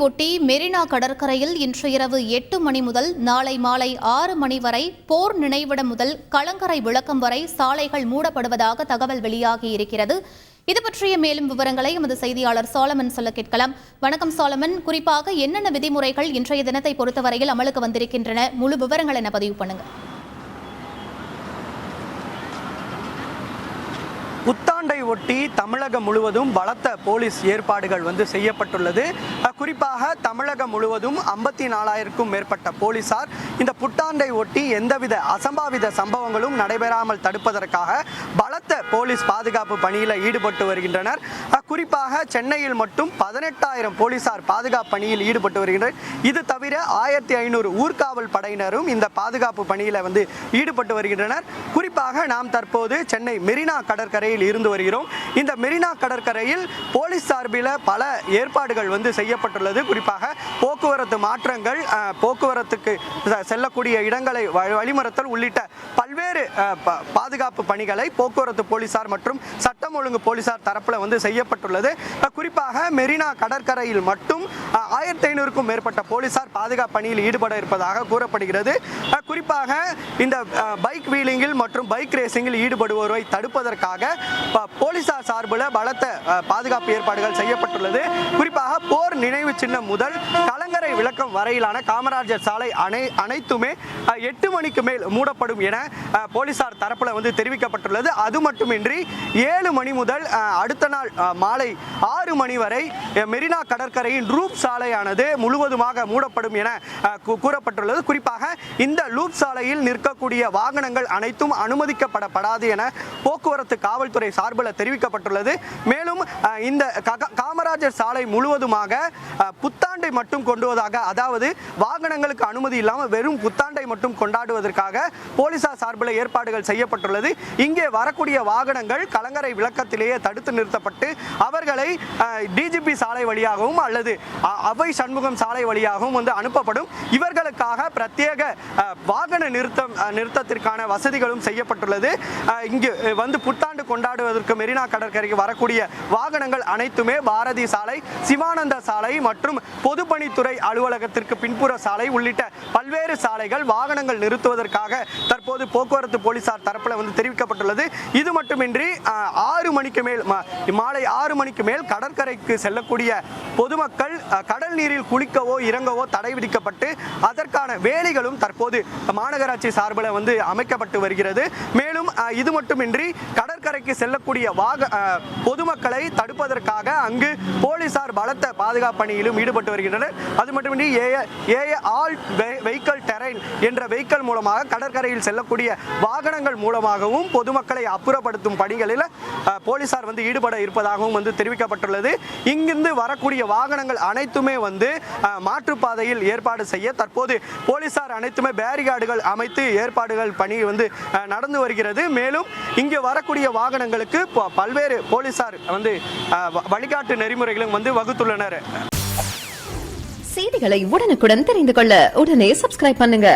ஒட்டி மெரினா கடற்கரையில் இன்று இரவு 8 மணி முதல் நாளை மாலை 6 மணி வரை போர் நினைவிடம் முதல் கலங்கரை விளக்கம் வரை சாலைகள் மூடப்படுவதாக தகவல் வெளியாகியிருக்கிறது. இது பற்றிய மேலும் விவரங்களை எமது செய்தியாளர் சாலமன் சொல்ல கேட்கலாம். வணக்கம் சாலமன், குறிப்பாக என்னென்ன விதிமுறைகள் இன்றைய தினத்தை பொறுத்தவரையில் அமலுக்கு வந்திருக்கின்றன? முழு விவரங்கள் என்ன பதிவு பண்ணுங்க. புத்தாண்டை ஒட்டி தமிழகம் முழுவதும் பலத்த போலீஸ் ஏற்பாடுகள் செய்யப்பட்டுள்ளது. குறிப்பாக தமிழகம் முழுவதும் 54,000க்கும் மேற்பட்ட போலீசார் இந்த புத்தாண்டை ஒட்டி எந்தவித அசம்பாவித சம்பவங்களும் நடைபெறாமல் தடுப்பதற்காக பலத்த போலீஸ் பாதுகாப்பு பணியில் ஈடுபட்டு வருகின்றனர். குறிப்பாக சென்னையில் மட்டும் 18,000 போலீசார் பாதுகாப்பு பணியில் ஈடுபட்டு வருகின்றனர். இது தவிர 1,500 ஊர்காவல் படையினரும் இந்த பாதுகாப்பு பணியில் ஈடுபட்டு வருகின்றனர். குறிப்பாக நாம் தற்போது சென்னை மெரினா கடற்கரை இருந்து வருகிறோம். இந்த மெரினா கடற்கரையில் போலீஸ் சார்பில் பல ஏற்பாடுகள் செய்யப்பட்டுள்ளது. குறிப்பாக போக்குவரத்து மாற்றங்கள், போக்குவரத்துக்கு செல்லக்கூடிய இடங்களை வழிமறித்தல் உள்ளிட்ட பல்வேறு பாதுகாப்பு பணிகளை போக்குவரத்து போலீசார் மற்றும் சட்டம் ஒழுங்கு போலீசார் தரப்புல செய்யப்பட்டுள்ளது. குறிப்பாக மெரினா கடற்கரையில் மட்டும் 1,500க்கும் மேற்பட்ட போலீசார் பாதுகாப்பு பணியில் ஈடுபட இருப்பதாக கூறப்படுகிறது. குறிப்பாக இந்த பைக் வீலிங்கில் மற்றும் பைக் ரேசிங்கில் ஈடுபடுவோரை தடுப்பதற்காக போலீசார் சார்பில் பலத்த பாதுகாப்பு ஏற்பாடுகள் செய்யப்பட்டுள்ளது. குறிப்பாக போர் நினைவு சின்னம் முதல் கலங்கரை விளக்கம் வரையிலான காமராஜர் சாலை அனைத்துமே 8 மணிக்கு மேல் மூடப்படும் என போலீசார் தரப்புல தெரிவிக்கப்பட்டுள்ளது. அது மட்டுமின்றி 7 மணி முதல் அடுத்த நாள் மாலை 6 மணி வரை மெரினா கடற்கரையின் ரூப் சாலையானது முழுவதுமாக மூடப்படும் என கூறப்பட்டுள்ளது. குறிப்பாக இந்த லூப் சாலையில் நிற்கக்கூடிய வாகனங்கள் அனைத்தும் அனுமதிக்கப்படாது என போக்குவரத்து காவல்துறை சார்பில் தெரிவிக்கப்பட்டுள்ளது. மேலும் இந்த காமராஜர் சாலை முழுவதுமாக புத்தாண்டை மட்டும் கொண்டுவதாக, அதாவது வாகனங்களுக்கு அனுமதி இல்லாமல் வெறும் புத்தாண்டை மட்டும் கொண்டாடுவதற்காக போலீசார் சார்பில் ஏற்பாடுகள் செய்யப்பட்டுள்ளது. இங்கே வரக்கூடிய வாகனங்கள் கலங்கரை விளக்கத்திலேயே தடுத்து நிறுத்தப்பட்டு அவர்களை டிஜிபி சாலை வழியாகவும் அல்லது அவை சண்முகம் சாலை வழியாகவும் அனுப்பப்படும். இவர்களுக்காக பிரத்யேக வாகன நிறுத்தத்திற்கான வசதிகளும் செய்யப்பட்டுள்ளது. இங்கு புத்தாண்டு கொண்டாடுவதற்கு மெரினா கடற்கரைக்கு வரக்கூடிய வாகனங்கள் அனைத்துமே பாரதி சாலை, சிவானந்த சாலை மற்றும் பொதுப்பணித்துறை அலுவலகத்திற்கு பின்புற சாலை உள்ளிட்ட பல்வேறு சாலைகள் வாகனங்கள் நிறுத்துவதற்காக தற்போது போக்குவரத்து போலீசார் தரப்புல தெரிவிக்கப்பட்டுள்ளது. இது மட்டுமின்றி 6 மணிக்கு மேல், மாலை 6 மணிக்கு மேல் கடற்கரைக்கு செல்லக்கூடிய பொதுமக்கள் கடல் நீரில் குளிக்கவோ இறங்கவோ தடை விதிக்கப்பட்டு அதற்கான வேலைகளும் தற்போது மாநகராட்சி சார்பில் அமைக்கப்பட்டு வருகிறது. மேலும் இது மட்டுமின்றி கடற்கரைக்கு செல்லக்கூடிய பொதுமக்களை தடுப்பதற்காக அங்கு போலீசார் பலத்த பாதுகாப்பு பணியிலும் ஈடுபட்டு வருகின்றனர். அது மட்டுமின்றி ஆல் வெஹிக்கிள் டெரைன் என்ற வெஹிக்கிள் மூலமாக கடற்கரையில் செல்லக்கூடிய வாகனங்கள் மூலமாகவும் பொதுமக்களை அப்புறப்படுத்தும் பணிகளில் போலீசார் ஈடுபட இருப்பதாகவும் தெரிவிக்கப்பட்டுள்ளது. இங்கிருந்து வரக்கூடிய வாகனங்கள் அனைத்துமே மாற்றுப்பாதையில் ஏற்பாடு செய்ய தற்போது போலீசார் அனைத்துமே பேரிகார்டுகள் அமைத்து ஏற்பாடுகள் பணி நடந்து வருகிறது. மேலும் இங்கு வரக்கூடிய வாகனங்களுக்கு பல்வேறு போலீசார் வழிகாட்டு நெறிமுறைகளும் வகுத்துள்ளனர். செய்திகளை உடனுக்குடன் தெரிந்து கொள்ள உடனே சப்ஸ்கிரைப் பண்ணுங்க.